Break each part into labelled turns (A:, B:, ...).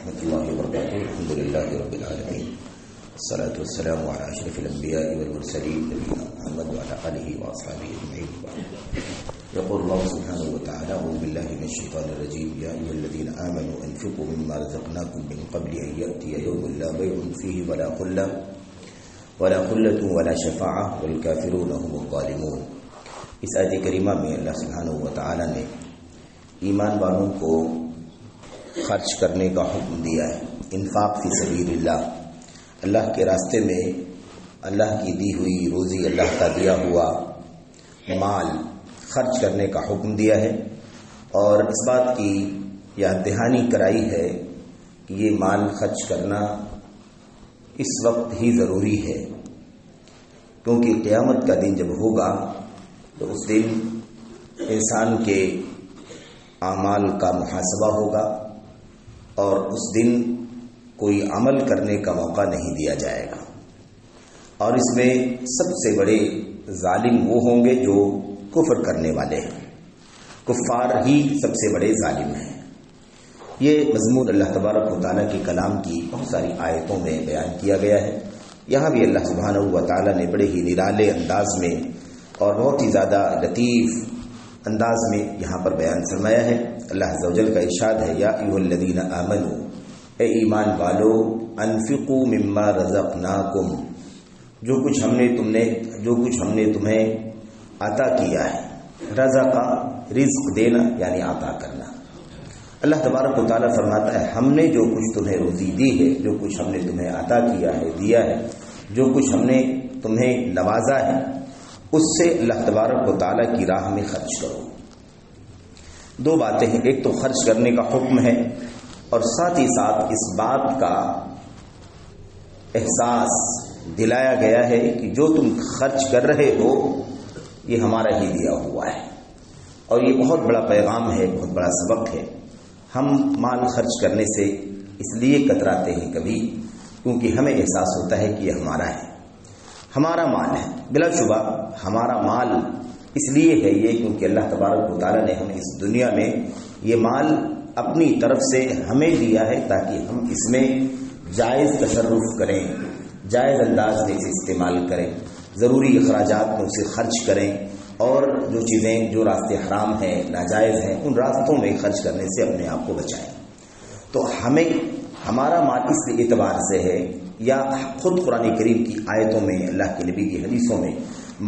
A: ورحمۃ اللہ وبرکاتہ. الحمد للہ رب العالمین والصلاة والسلام على اشرف الانبیاء والمرسلین نبینا محمد وعلى آلہ واصحابہ اجمعین. يقول الله سبحانه وتعالى: أعوذ بالله من الشيطان الرجيم. يا أيها الذين آمنوا أنفقوا مما رزقناكم من قبل أن يأتي يوم لا بيع فيه ولا خلة ولا شفاعة والكافرون هم الظالمون. اس آیت کریمہ میں اللہ سبحانہ وتعالی نے ایمان والوں کو خرچ کرنے کا حکم دیا ہے. انفاق فی سبیل اللہ، اللہ کے راستے میں اللہ کی دی ہوئی روزی، اللہ کا دیا ہوا مال خرچ کرنے کا حکم دیا ہے. اور اس بات کی یاد دہانی کرائی ہے کہ یہ مال خرچ کرنا اس وقت ہی ضروری ہے، کیونکہ قیامت کا دن جب ہوگا تو اس دن انسان کے اعمال کا محاسبہ ہوگا اور اس دن کوئی عمل کرنے کا موقع نہیں دیا جائے گا. اور اس میں سب سے بڑے ظالم وہ ہوں گے جو کفر کرنے والے ہیں. کفار ہی سب سے بڑے ظالم ہیں. یہ مضمون اللہ تبارک و تعالیٰ کے کلام کی بہت ساری آیتوں میں بیان کیا گیا ہے. یہاں بھی اللہ سبحانہ و تعالیٰ نے بڑے ہی نرالے انداز میں اور بہت ہی زیادہ لطیف انداز میں یہاں پر بیان فرمایا ہے. اللہ عز و جل کا ارشاد ہے: یا ایھا الذین آمنوا، اے ایمان والو، انفقوا مما رزقناکم، جو کچھ ہم نے تمہیں عطا کیا ہے. رزق، رزق دینا یعنی عطا کرنا. اللہ تبارک و تعالیٰ فرماتا ہے ہم نے جو کچھ تمہیں روزی دی ہے، جو کچھ ہم نے تمہیں عطا کیا ہے، دیا ہے، جو کچھ ہم نے تمہیں نوازا ہے، اس سے اللہ تبارک و تعالیٰ کی راہ میں خرچ کرو. دو باتیں ہیں، ایک تو خرچ کرنے کا حکم ہے اور ساتھ ہی ساتھ اس بات کا احساس دلایا گیا ہے کہ جو تم خرچ کر رہے ہو یہ ہمارا ہی دیا ہوا ہے. اور یہ بہت بڑا پیغام ہے، بہت بڑا سبق ہے. ہم مال خرچ کرنے سے اس لیے کتراتے ہیں کبھی کیونکہ ہمیں احساس ہوتا ہے کہ یہ ہمارا ہے، ہمارا مال ہے. بلا شبہ ہمارا مال اس لیے ہے یہ کیونکہ اللہ تبارک و تعالیٰ نے ہمیں اس دنیا میں یہ مال اپنی طرف سے ہمیں دیا ہے تاکہ ہم اس میں جائز تصرف کریں، جائز انداز میں اسے استعمال کریں، ضروری اخراجات میں اسے خرچ کریں، اور جو چیزیں جو راستے حرام ہیں، ناجائز ہیں، ان راستوں میں خرچ کرنے سے اپنے آپ کو بچائیں. تو ہمیں ہمارا مال اس اعتبار سے ہے، یا خود قرآن کریم کی آیتوں میں، اللہ کے نبی کی حدیثوں میں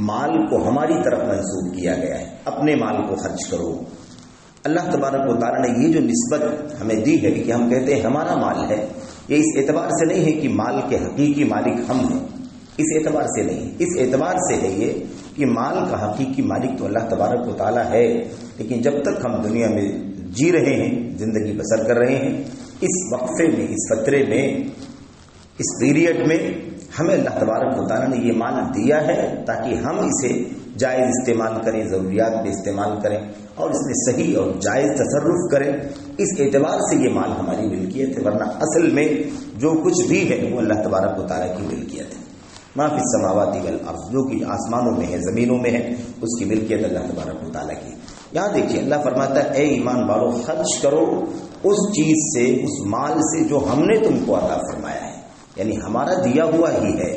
A: مال کو ہماری طرف منسوب کیا گیا ہے. اپنے مال کو خرچ کرو. اللہ تبارک و تعالیٰ نے یہ جو نسبت ہمیں دی ہے کہ ہم کہتے ہیں ہمارا مال ہے، یہ اس اعتبار سے نہیں ہے کہ مال کے حقیقی مالک ہم ہیں، اس اعتبار سے نہیں، اس اعتبار سے ہے یہ کہ مال کا حقیقی مالک تو اللہ تبارک و تعالیٰ ہے، لیکن جب تک ہم دنیا میں جی رہے ہیں، زندگی بسر کر رہے ہیں، اس وقفے میں، اس فترے میں، اس پیریڈ میں ہمیں اللہ تبارک و تعالیٰ نے یہ مال دیا ہے تاکہ ہم اسے جائز استعمال کریں، ضروریات میں استعمال کریں اور اس میں صحیح اور جائز تصرف کریں. اس اعتبار سے یہ مال ہماری ملکیت ہے، ورنہ اصل میں جو کچھ بھی ہے وہ اللہ تبارک و تعالیٰ کی ملکیت ہے. ما فی السماوات والارض، جو کہ آسمانوں میں ہے، زمینوں میں ہے، اس کی ملکیت اللہ تبارک و تعالیٰ کی. یہاں دیکھیے اللہ فرماتا ہے اے ایمان والو، خرچ کرو اس چیز سے، اس مال سے جو ہم نے تم کو عطا فرمایا ہے، یعنی ہمارا دیا ہوا ہی ہے.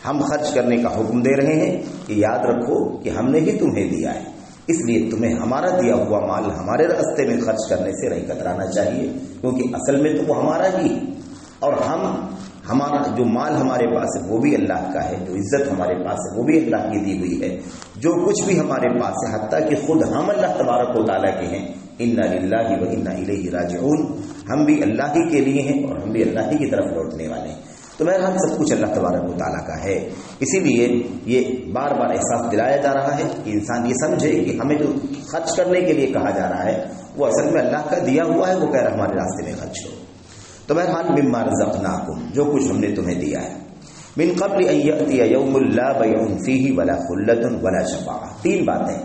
A: ہم خرچ کرنے کا حکم دے رہے ہیں کہ یاد رکھو کہ ہم نے ہی تمہیں دیا ہے، اس لیے تمہیں ہمارا دیا ہوا مال ہمارے راستے میں خرچ کرنے سے نہیں کترانا چاہیے، کیونکہ اصل میں تو وہ ہمارا ہی ہے. اور ہمارا جو مال ہمارے پاس ہے وہ بھی اللہ کا ہے، جو عزت ہمارے پاس ہے وہ بھی اللہ کی دی ہوئی ہے. جو کچھ بھی ہمارے پاس ہے، حتیٰ کہ خود ہم اللہ تبارک و تعالیٰ کے ہیں. انا للہ و انا الیہ راجعون، ہم بھی اللہ ہی کے لیے ہیں اور ہم بھی اللہ ہی کی طرف لوٹنے والے ہیں. تو بہرحال سب کچھ اللہ تبارک و تعالیٰ کا ہے. اسی لیے یہ بار بار احساس دلایا جا رہا ہے کہ انسان یہ سمجھے کہ ہمیں جو خرچ کرنے کے لیے کہا جا رہا ہے وہ اصل میں اللہ کا دیا ہوا ہے، وہ کہہ رہا ہمارے راستے میں خرچ کرو. تو بہرحال مما رزقناکم، جو کچھ ہم نے تمہیں دیا ہے. من قبل ان یأتی یوم لا بیع فیہ ولا خلۃ ولا شفاعہ. تین باتیں،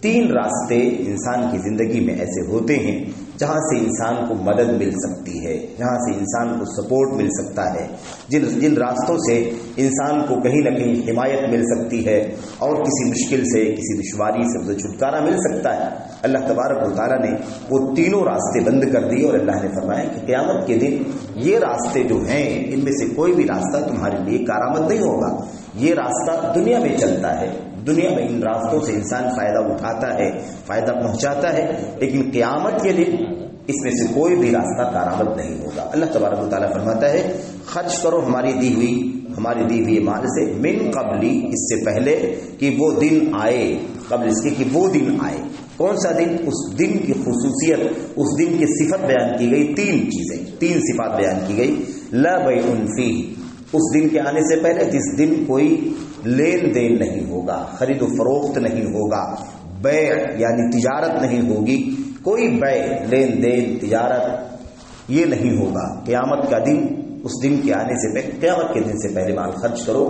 A: تین راستے انسان کی زندگی میں ایسے ہوتے ہیں جہاں سے انسان کو مدد مل سکتی ہے، جہاں سے انسان کو سپورٹ مل سکتا ہے، جن راستوں سے انسان کو کہیں نہ کہیں حمایت مل سکتی ہے اور کسی مشکل سے، کسی دشواری سے اسے چھٹکارا مل سکتا ہے، اللہ تبارک و تعالیٰ نے وہ تینوں راستے بند کر دیے اور اللہ نے فرمایا کہ قیامت کے دن یہ راستے جو ہیں ان میں سے کوئی بھی راستہ تمہارے لیے کارآمد نہیں ہوگا۔ یہ راستہ دنیا میں چلتا ہے، دنیا میں ان راستوں سے انسان فائدہ اٹھاتا ہے، فائدہ پہنچاتا ہے، لیکن قیامت کے دن اس میں سے کوئی بھی راستہ کارآمد نہیں ہوگا۔ اللہ تبارک و تعالیٰ فرماتا ہے خرچ کرو ہماری دی ہوئی مال سے، من قبلی، اس سے پہلے کہ وہ دن آئے، قبل اس کے کہ وہ دن آئے۔ کون سا دن؟ اس دن کی خصوصیت، اس دن کی صفت بیان کی گئی، تین صفات بیان کی گئی۔ لا بیع فیہ، اس دن کے آنے سے پہلے جس دن کوئی لین دین نہیں ہوگا، خرید و فروخت نہیں ہوگا، بیع یعنی تجارت نہیں ہوگی، کوئی بیع، لین دین، تجارت یہ نہیں ہوگا۔ قیامت کا دن، اس دن کے آنے سے پہلے، قیامت کے دن سے پہلے مال خرچ کرو،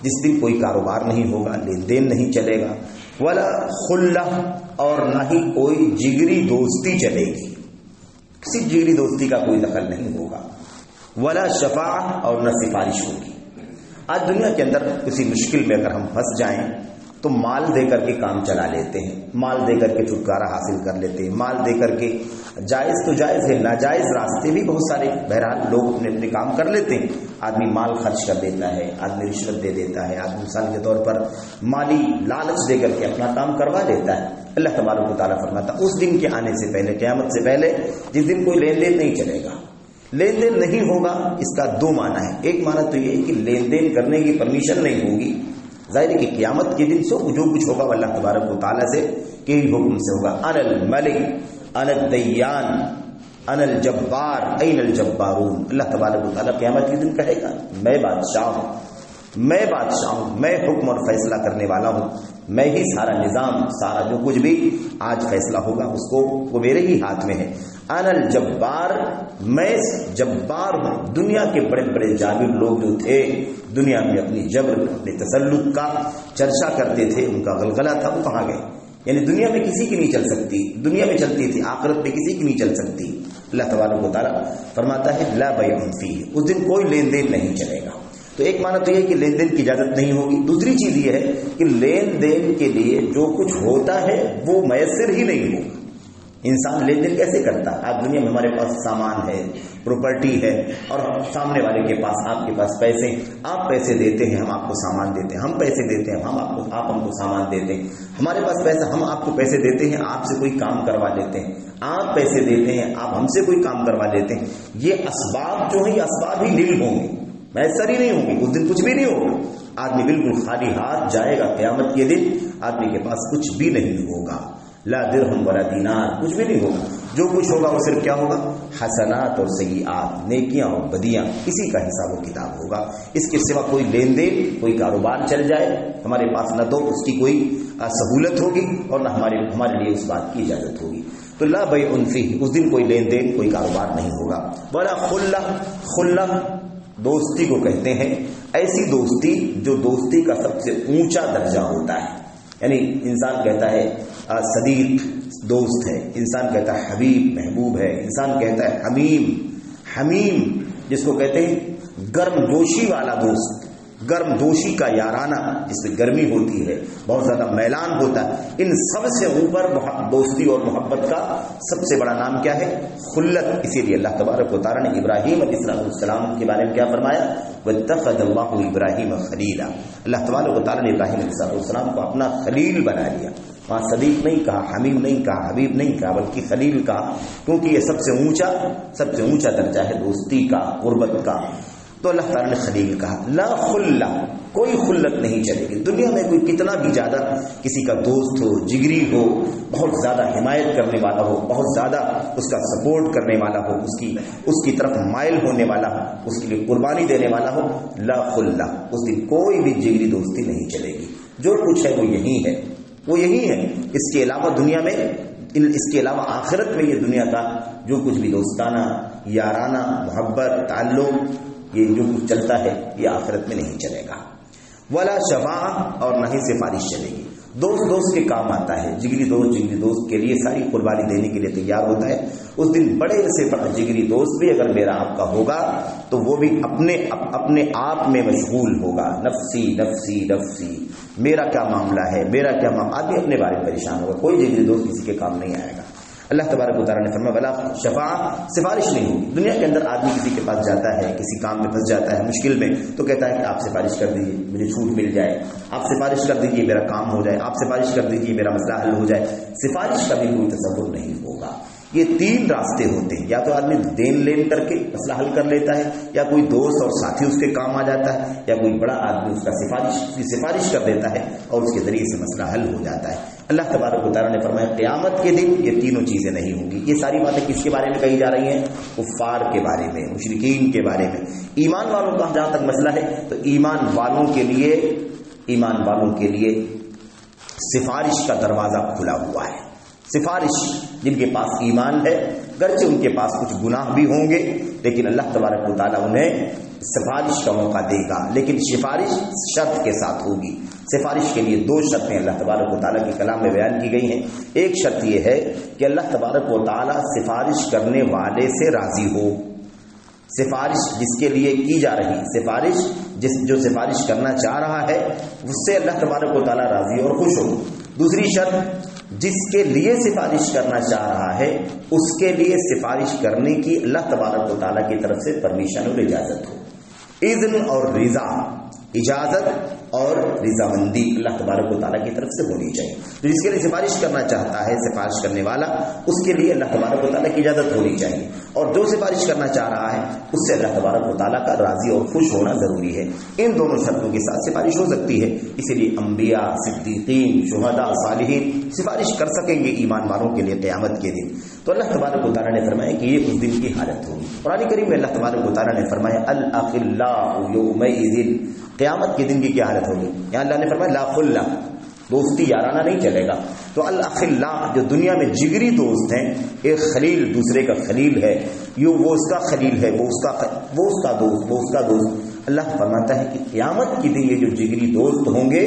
A: جس دن کوئی کاروبار نہیں ہوگا، لین دین نہیں چلے گا۔ ولا خلہ، اور نہ ہی کوئی جگری دوستی چلے گی، کسی جگری دوستی کا کوئی دخل نہیں ہوگا۔ ولا شفاعہ، اور نہ سفارش ہوگی۔ آج دنیا کے اندر کسی مشکل میں اگر ہم پھنس جائیں تو مال دے کر کے کام چلا لیتے ہیں، مال دے کر کے چھٹکارا حاصل کر لیتے ہیں، مال دے کر کے جائز تو جائز ہے، ناجائز راستے بھی بہت سارے بہرحال لوگ اپنے کام کر لیتے ہیں۔ آدمی مال خرچ کر دیتا ہے، آدمی رشوت دے دیتا ہے، آدمی مثال کے طور پر مالی لالچ دے کر کے اپنا کام کروا دیتا ہے۔ اللہ تبارک و تعالیٰ فرماتا اس دن کے آنے سے پہلے، قیامت سے پہلے، جس دن کوئی لین دین نہیں چلے گا، لین دین نہیں ہوگا، اس کا دو معنی ہے۔ ایک معنی تو یہ ہے کہ لین دین کرنے کی پرمیشن نہیں ہوگی، ظاہر ہے کہ قیامت کے دن سے جو کچھ ہوگا وہ اللہ تبارک و تعالیٰ سے کے ہی حکم سے ہوگا۔ انا الملک انا الدیان انا الجبار این الجبارون، اللہ تبارک و تعالیٰ قیامت کے دن کہے گا میں بادشاہ ہوں، میں حکم اور فیصلہ کرنے والا ہوں، میں ہی سارا نظام، سارا جو کچھ بھی آج فیصلہ ہوگا اس کو وہ میرے ہی ہاتھ میں ہے۔ انا الجبار، میں جبار ہوں۔ دنیا کے بڑے بڑے جابر لوگ جو تھے، دنیا میں اپنی جبر، اپنے تسلط کا چرچا کرتے تھے، ان کا غلغلہ تھا، وہ کہاں گئے؟ یعنی دنیا میں کسی کی نہیں چل سکتی، دنیا میں چلتی تھی، آخرت میں کسی کی نہیں چل سکتی۔ اللہ تبارک و تعالیٰ فرماتا ہے لا بیع فیہ، اس دن کوئی لین دین نہیں چلے گا۔ تو ایک معنی تو یہ کہ لین دین کی اجازت نہیں ہوگی، دوسری چیز یہ ہے کہ لین دین کے لیے جو کچھ ہوتا ہے وہ میسر ہی نہیں ہوگا۔ انسان لین دین کیسے کرتا ہے؟ آج دنیا میں ہمارے پاس سامان ہے، پراپرٹی ہے، اور سامنے والے کے پاس، آپ کے پاس پیسے، آپ پیسے دیتے ہیں، ہم آپ کو سامان دیتے ہیں، ہم پیسے دیتے ہیں، آپ ہم کو سامان دیتے ہیں، ہمارے پاس پیسہ، ہم آپ کو پیسے دیتے ہیں، آپ سے کوئی کام کروا لیتے ہیں، آپ پیسے دیتے ہیں، آپ ہم سے کوئی کام کروا لیتے ہیں۔ یہ اسباب جو ہیں یہ اسباب ہی نیل ہوں گے، میسر ہی نہیں ہوں گی، اس دن کچھ بھی نہیں ہوگا۔ آدمی بالکل خالی ہاتھ جائے گا قیامت کے دن، آدمی کے پاس کچھ بھی نہیں ہوگا، لا درہم ولا دینار، کچھ بھی نہیں ہوگا۔ جو کچھ ہوگا وہ صرف کیا ہوگا؟ حسنات اور سیئات، نیکیاں اور بدیاں، اسی کا حساب و کتاب ہوگا۔ اس کے سوا کوئی لین دین، کوئی کاروبار چل جائے ہمارے پاس نہ تو اس کی کوئی سہولت ہوگی اور نہ ہمارے لیے اس بات کی اجازت ہوگی۔ تو لا بیع فیہ، اس دن کوئی لین دین، کوئی کاروبار نہیں ہوگا۔ ولا خلہ دوستی کو کہتے ہیں، ایسی دوستی جو دوستی کا سب سے اونچا درجہ ہوتا ہے۔ یعنی انسان کہتا ہے صدیق دوست ہے، انسان کہتا ہے حبیب محبوب ہے، انسان کہتا ہے حمیم جس کو کہتے ہیں گرم جوشی والا دوست، گرم جوشی کا یارانہ، جس میں گرمی ہوتی ہے، بہت زیادہ میلان ہوتا ہے۔ ان سب سے اوپر دوستی اور محبت کا سب سے بڑا نام کیا ہے؟ خلت۔ اسی لیے اللہ تبارک و تعالیٰ نے ابراہیم علیہ السلام کے بارے میں کیا فرمایا؟ واتخذ اللہ ابراہیم خلیلا، اللہ تبارک و تعالیٰ نے ابراہیم علیہ السلام کو اپنا خلیل بنا لیا۔ وہاں صدیق نہیں کہا، حمیم نہیں کہا، حبیب نہیں کہا، بلکہ خلیل کہا، کیونکہ یہ سب سے اونچا درجہ ہے دوستی کا، قربت کا۔ تو اللہ تعالیٰ نے خلیل کہا۔ لا خلہ، کوئی خلت نہیں چلے گی دنیا میں۔ کوئی کتنا بھی زیادہ کسی کا دوست ہو، جگری ہو، بہت زیادہ حمایت کرنے والا ہو، بہت زیادہ اس کا سپورٹ کرنے والا ہو، اس کی طرف مائل ہونے والا ہو، اس کے لیے قربانی دینے والا ہو، لا خلہ، اس دن کوئی بھی جگری دوستی نہیں چلے گی۔ جو کچھ ہے وہ یہی ہے، اس کے علاوہ دنیا میں، اس کے علاوہ آخرت میں یہ دنیا کا جو کچھ بھی دوستانہ، یارانہ، محبت، تعلق، یہ جو کچھ چلتا ہے یہ آخرت میں نہیں چلے گا۔ ولا شفاعہ، اور نہ ہی سفارش چلے گی۔ دوست کے کام آتا ہے. جگری دوست کے لیے ساری قربانی دینے کے لیے تیار ہوتا ہے. اس دن بڑے سے بڑا جگری دوست بھی اگر میرا آپ کا ہوگا تو وہ بھی اپنے آپ میں مشغول ہوگا. نفسی نفسی نفسی، میرا کیا معاملہ ہے، میرا کیا معاملہ، آدمی اپنے بارے میں پریشان ہوگا. کوئی جگری دوست کسی کے کام نہیں آئے گا. اللہ تبارک و تعالیٰ نے فرمایا ولا شفاعت، سفارش نہیں ہوگی. دنیا کے اندر آدمی کسی کے پاس جاتا ہے، کسی کام میں پھنس جاتا ہے، مشکل میں، تو کہتا ہے کہ آپ سفارش کر دیجیے مجھے چھوٹ مل جائے، آپ سفارش کر دیجیے میرا کام ہو جائے، آپ سفارش کر دیجیے میرا مسئلہ حل ہو جائے. سفارش کا بھی کوئی تصور نہیں ہوگا. یہ تین راستے ہوتے ہیں، یا تو آدمی دین لین کر کے مسئلہ حل کر لیتا ہے، یا کوئی دوست اور ساتھی اس کے کام آ جاتا ہے، یا کوئی بڑا آدمی اس کا سفارش کر دیتا ہے اور اس کے ذریعے سے مسئلہ حل ہو جاتا ہے. اللہ تبارک و تعالیٰ نے فرمایا قیامت کے دن یہ تینوں چیزیں نہیں ہوں گی. یہ ساری باتیں کس کے بارے میں کہی جا رہی ہیں؟ کفار کے بارے میں، مشرکین کے بارے میں. ایمان والوں کا جہاں تک مسئلہ ہے تو ایمان والوں کے لیے سفارش کا دروازہ کھلا ہوا ہے. سفارش، جن کے پاس ایمان ہے گرچہ ان کے پاس کچھ گناہ بھی ہوں گے لیکن اللہ تبارک و تعالیٰ انہیں سفارش کا موقع دے گا، لیکن سفارش شرط کے ساتھ ہوگی. سفارش کے لیے دو شرطیں اللہ تبارک و تعالیٰ کے کلام میں بیان کی گئی ہیں. ایک شرط یہ ہے کہ اللہ تبارک و تعالیٰ سفارش کرنے والے سے راضی ہو. سفارش جس کے لیے کی جا رہی، سفارش جو سفارش کرنا چاہ رہا ہے اس سے اللہ تبارک و تعالیٰ راضی اور خوش ہو. دوسری شرط، جس کے لیے سفارش کرنا چاہ رہا ہے اس کے لیے سفارش کرنے کی اللہ تبارک و تعالیٰ کی طرف سے پرمیشن اور اجازت ہو. اذن اور رضا، اجازت اور رضامندی اللہ تبارک و تعالیٰ کی طرف سے ہونی چاہیے. تو جس کے لیے سفارش کرنا چاہتا ہے، سفارش کرنے والا، اس کے لیے اللہ تبارک و تعالیٰ کی اجازت ہونی چاہیے، اور جو سفارش کرنا چاہ رہا ہے اس سے اللہ تبارک و تعالیٰ کا راضی اور خوش ہونا ضروری ہے. ان دونوں شرطوں کے ساتھ سفارش ہو سکتی ہے. اسی لیے انبیاء، صدیقین، شہداء، صالحین سفارش کر سکیں گے ایمان والوں کے لیے قیامت کے دن. تو اللہ تبارک و تعالیٰ نے فرمایا کہ یہ اس دن کی حالت ہوگی. قرآن کریم میں اللہ تبارک و تعالیٰ نے فرمایا الاخلاء یومئذ، قیامت کے دن کی کیا حالت ہوگی. یہاں اللہ نے فرمایا لا خلہ، دوستی یارانہ نہیں چلے گا. تو الاخلاء جو دنیا میں جگری دوست ہیں، ایک خلیل دوسرے کا خلیل ہے، وہ اس کا خلیل ہے، وہ اس کا دوست. اللہ فرماتا ہے کہ قیامت کے دن یہ جو جگری دوست ہوں گے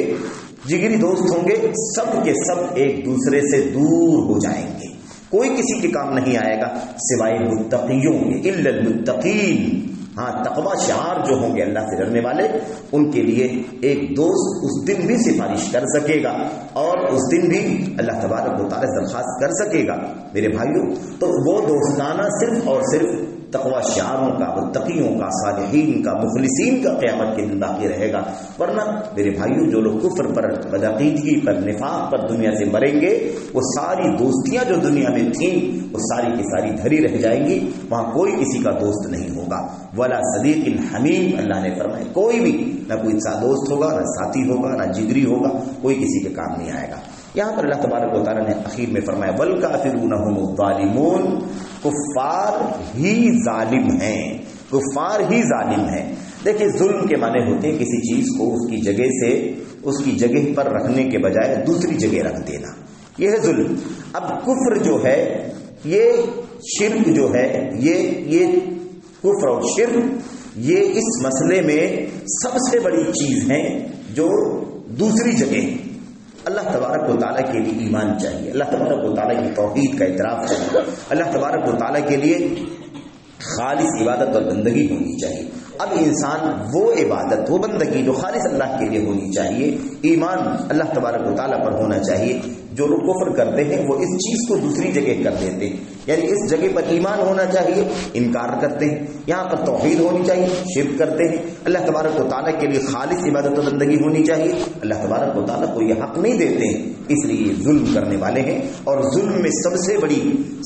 A: سب کے سب ایک دوسرے سے دور ہو جائیں گے. کوئی کسی کے کام نہیں آئے گا سوائے متقیوں کے، الا المتقین. ہاں، تقوی شعار جو ہوں گے اللہ سے ڈرنے والے، ان کے لیے ایک دوست اس دن بھی سفارش کر سکے گا اور اس دن بھی اللہ تبارک و تعالیٰ درخواست کر سکے گا. میرے بھائیوں، تو وہ دوستانہ صرف اور صرف تقوی شعاروں کا، متقیوں کا، صالحین کا، مخلصین کا قیامت کے دن باقی رہے گا. ورنہ میرے بھائیوں، جو لوگ کفر پر، بدعقیدگی پر، نفاق پر دنیا سے مریں گے، وہ ساری دوستیاں جو دنیا میں تھیں وہ ساری کی ساری دھری رہ جائیں گی. وہاں کوئی کسی کا دوست نہیں ہوگا. ولا صدیق حمیم، اللہ نے فرمایا کوئی بھی، نہ کوئی دوست ہوگا، نہ ساتھی ہوگا، نہ جگری ہوگا، کوئی کسی کے کام نہیں آئے گا. یہاں پر اللہ تبارک و تعالیٰ نے اخیر میں فرمایا والکافرون هم الظالمون، کفار ہی ظالم ہیں، کفار ہی ظالم ہیں. دیکھیں، ظلم کے معنی ہوتے ہیں کسی چیز کو اس کی جگہ پر رکھنے کے بجائے دوسری جگہ رکھ دینا، یہ ہے ظلم. اب کفر جو ہے، یہ شرک جو ہے، یہ کفر اور شرک یہ اس مسئلے میں سب سے بڑی چیز ہے جو دوسری جگہ. اللہ تبارک و تعالیٰ کے لیے ایمان چاہیے، اللہ تبارک و تعالیٰ کی توحید کا اعتراف چاہیے، اللہ تبارک و تعالیٰ کے لیے خالص عبادت اور بندگی ہونی چاہیے. اب انسان وہ عبادت، وہ بندگی جو خالص اللہ کے لیے ہونی چاہیے، ایمان اللہ تبارک و تعالیٰ پر ہونا چاہیے. جو لوگ کفر کرتے ہیں وہ اس چیز کو دوسری جگہ کر دیتے ہیں، یعنی اس جگہ پر ایمان ہونا چاہیے، انکار کرتے ہیں. یہاں پر توحید ہونی چاہیے، شرک کرتے ہیں. اللہ تبارک و تعالیٰ کے لیے خالص عبادت و بندگی ہونی چاہیے، اللہ تبارک و تعالیٰ کو یہ حق نہیں دیتے ہیں، اس لیے ظلم کرنے والے ہیں. اور ظلم میں سب سے بڑی،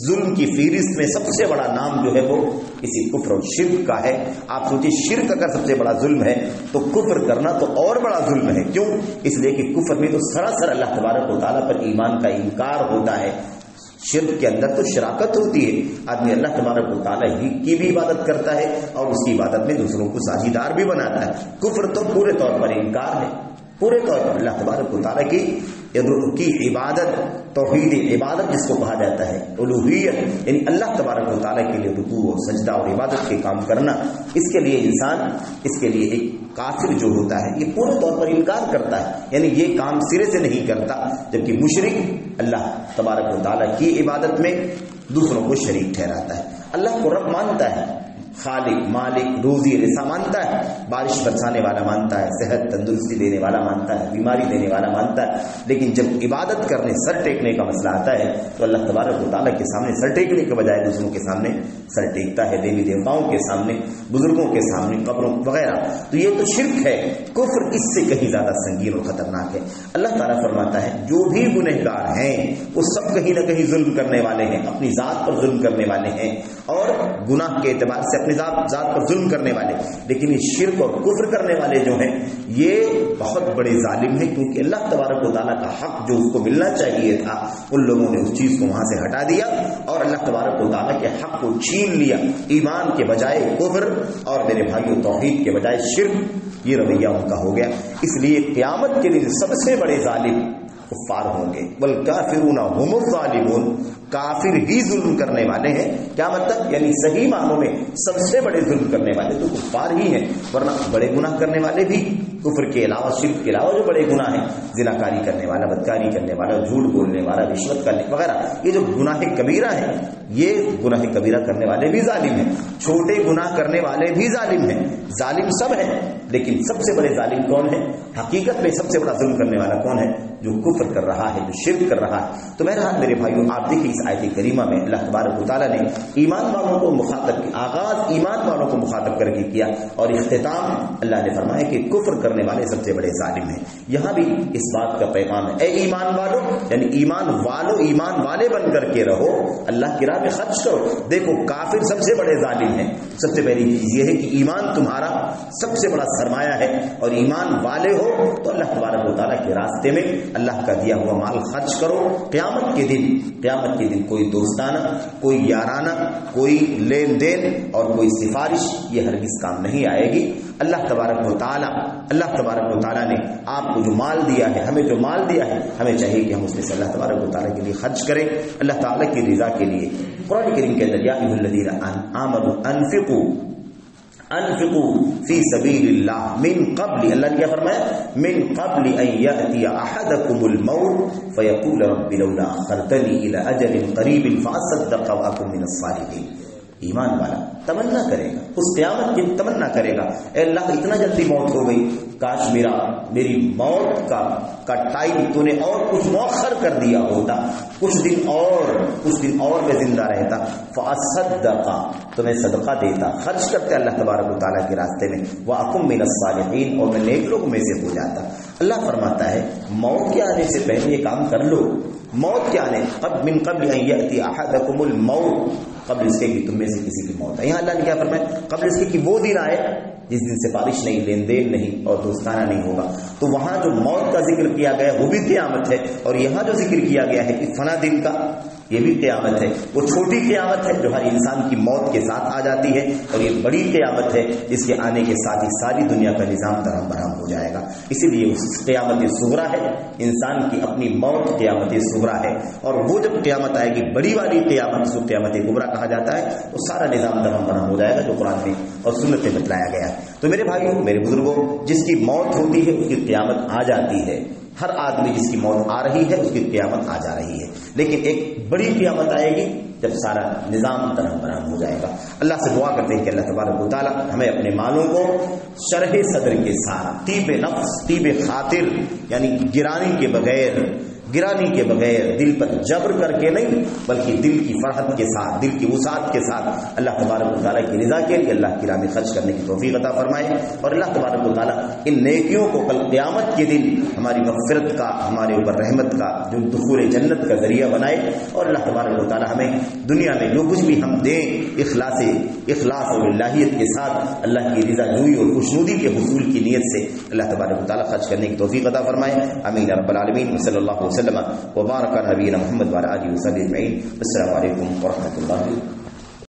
A: ظلم کی فہرست میں سب سے بڑا نام جو ہے وہ اسی کفر اور شرک کا ہے. آپ سوچیں، شرک اگر سب سے بڑا ظلم ہے تو کفر کرنا تو اور بڑا ظلم ہے. کیوں؟ اس لیے کہ کفر میں تو سراسر اللہ تبارک و تعالیٰ پر ایمان کا انکار ہوتا ہے. شرک کے اندر تو شراکت ہوتی ہے، آدمی اللہ تبارک و تعالیٰ ہی کی بھی عبادت کرتا ہے اور اس کی عبادت میں دوسروں کو ساجیدار بھی بناتا ہے. کفر تو پورے طور پر انکار ہے، پورے طور پر اللہ تبارک و تعالیٰ کی عبادت، توحید عبادت جس کو کہا جاتا ہے، الوہیت، یعنی اللہ تبارک و تعالیٰ کے لیے رکوع اور سجدہ اور عبادت کے کام کرنا. اس کے لیے انسان، اس کے لیے ایک کافر جو ہوتا ہے یہ پورے طور پر انکار کرتا ہے، یعنی یہ کام سرے سے نہیں کرتا، جبکہ مشرک اللہ تبارک و تعالیٰ کی عبادت میں دوسروں کو شریک ٹھہراتا ہے، اللہ کو رب مانتا ہے، خالق مالک روزی رسا مانتا ہے، بارش برسانے والا مانتا ہے، صحت تندرستی دینے والا مانتا ہے، بیماری دینے والا مانتا ہے، لیکن جب عبادت کرنے سر ٹیکنے کا مسئلہ آتا ہے تو اللہ تبارک و تعالیٰ کے سامنے سر ٹیکنے کے بجائے دوسروں کے سامنے سر ٹیکتا ہے، دیوی دیوتاؤں کے سامنے، بزرگوں کے سامنے، قبروں وغیرہ۔ تو یہ تو شرک ہے، کفر اس سے کہیں زیادہ سنگین اور خطرناک ہے۔ اللہ تعالیٰ فرماتا ہے جو بھی گنہگار ہیں وہ سب کہیں نہ کہیں ظلم کرنے والے ہیں، اپنی ذات پر ظلم کرنے والے ہیں اور گناہ کے اعتبار سے اپنی ذات پر ظلم کرنے والے، لیکن یہ شرک اور کفر کرنے والے جو ہیں یہ بہت بڑے ظالم ہیں، کیونکہ اللہ تبارک و تعالیٰ کا حق جو اس کو ملنا چاہیے تھا ان لوگوں نے اس چیز کو وہاں سے ہٹا دیا اور اللہ تبارک و تعالیٰ کے حق کو چھین لیا، ایمان کے بجائے کفر اور میرے بھائیوں توحید کے بجائے شرک، یہ رویہ ان کا ہو گیا۔ اس لیے قیامت کے دن سب سے بڑے ظالم کفار ہوں گے، والکافرون هم الظالمون، کافر ہی ظلم کرنے والے ہیں۔ کیا مطلب؟ یعنی صحیح معنوں میں سب سے بڑے ظلم کرنے والے تو کفار ہی ہیں، ورنہ بڑے گناہ کرنے والے بھی کفر کے علاوہ شرک کے علاوہ جو بڑے گناہ ہیں، زناکاری کرنے والا، بدکاری کرنے والا، جھوٹ بولنے والا، رشوت کرنے وغیرہ، یہ جو گناہ کبیرہ ہیں یہ گناہ کبیرہ کرنے والے بھی ظالم ہیں، چھوٹے گناہ کرنے والے بھی ظالم ہیں، ظالم سب ہیں، لیکن سب سے بڑے ظالم کون ہے؟ حقیقت میں سب سے بڑا ظلم کرنے والا کون ہے؟ جو کفر کر رہا ہے، جو شرک کر رہا ہے۔ تو بہرحال میرے بھائیوں آپ دیکھیں اس آیت کریمہ میں اللہ تبارک و تعالیٰ نے ایمان والوں کو مخاطب کیا، آغاز ایمان والوں کو مخاطب کر کے کیا اور اختتام اللہ نے فرمایا کہ کفر کرنے والے سب سے بڑے ظالم ہیں۔ یہاں بھی اس بات کا پیغام ہے، اے ایمان والو، یعنی ایمان والو ایمان والے بن کر کے رہو، اللہ کی راہ میں خرچ کرو۔ دیکھو کافر سب سے بڑے ظالم ہیں، سب سے پہلی چیز یہ ہے کہ ایمان تمہارا سب سے بڑا سرمایہ ہے اور ایمان والے ہو تو اللہ تبارک و تعالیٰ کے راستے میں اللہ کا دیا ہوا مال خرچ کرو۔ قیامت کے دن کوئی دوستانہ، کوئی یارانہ، کوئی لین دین اور کوئی سفارش یہ ہرگز کام نہیں آئے گی۔ اللہ تبارک و تعالیٰ نے آپ کو جو مال دیا ہے، ہمیں جو مال دیا ہے، ہمیں چاہیے کہ ہم اس میں سے اللہ تبارک و تعالیٰ کے لیے خرچ کریں، اللہ تعالیٰ کی رضا کے لیے۔ قرآن کریم کے اندر یا ایھا الذین آمنوا انفقوا فی سبیل اللہ من قبل، اللہ نے کیا فرمایا؟ من قبل ان یأتی احدکم الموت فیقول رب لولا اخرتنی الی اجل قریب فاصدق واکن من الصالحین۔ ایمان والا تمنا کرے گا، اس قیامت کی تمنا کرے گا، اے اللہ اتنا جلدی موت ہو گئی، کاش میری موت کا ٹائم تو نے اور کچھ مؤخر کر دیا ہوتا، کچھ دن اور میں زندہ رہتا، فاصدق تو میں صدقہ دیتا، خرچ کرتے اللہ تبارک و تعالیٰ کے راستے میں، واکن من الصالحین اور میں نیک لوگوں میں سے ہو جاتا۔ اللہ فرماتا ہے موت کے آنے سے پہلے یہ کام کر لو، موت کے آنے من قبل ان یأتی احدکم الموت، قبل اس کے کہ تم میں سے کسی کی موت ہے۔ یہاں اللہ نے کیا فرمایا؟ قبل اس کے کہ وہ دن آئے جس دن سفارش نہیں، لین دین نہیں اور دوستانہ نہیں ہوگا۔ تو وہاں جو موت کا ذکر کیا گیا وہ بھی قیامت ہے، اور یہاں جو ذکر کیا گیا ہے کہ فنا دن کا، یہ بھی قیامت ہے۔ وہ چھوٹی قیامت ہے جو ہر انسان کی موت کے ساتھ آ جاتی ہے، اور یہ بڑی قیامت ہے جس کے آنے کے ساتھ ہی ساری دنیا کا نظام درہم برہم ہو جائے گا۔ اسی لیے اس قیامت صغریٰ ہے، انسان کی اپنی موت قیامت صغریٰ ہے، اور وہ جب قیامت آئے گی بڑی والی قیامت، اس کو قیامت کبریٰ کہا جاتا ہے، وہ سارا نظام درہم برہم ہو جائے گا جو قرآن میں اور سنت میں بتلایا گیا ہے۔ تو میرے بھائیوں، میرے بزرگوں، جس کی موت ہوتی ہے اس کی قیامت آ جاتی ہے، ہر آدمی جس کی موت آ رہی ہے اس کی قیامت آ جا رہی ہے، لیکن ایک بڑی قیامت آئے گی جب سارا نظام درہم برہم ہو جائے گا۔ اللہ سے دعا کرتے ہیں کہ اللہ تبارک و تعالیٰ ہمیں اپنے مالوں کو شرح صدر کے ساتھ، طیب نفس، طیب خاطر، یعنی گرانی کے بغیر، دل پر جبر کر کے نہیں، بلکہ دل کی فرحت کے ساتھ، دل کی وسعت کے ساتھ اللہ تبارک و تعالیٰ کی رضا کے لیے اللہ کی راہ میں خرچ کرنے کی توفیق عطا فرمائے، اور اللہ تبارک و تعالیٰ ان نیکیوں کو کل قیامت کے دن ہماری مغفرت کا، ہمارے اوپر رحمت کا، جو دخول جنت کا ذریعہ بنائے، اور اللہ تبارک و تعالیٰ ہمیں دنیا میں جو کچھ بھی ہم دیں اخلاص اور الہیت کے ساتھ اللہ کی رضا جوئی اور خوشنودی کے حصول کی نیت سے اللہ تبارک و تعالیٰ خرچ کرنے کی توفیق عطا فرمائے۔ آمین رب العالمین، صلی اللہ وسلم وبارک علی نبینا محمد وعلی آلہ وصحبہ اجمعین۔ السلام علیکم ورحمۃ اللہ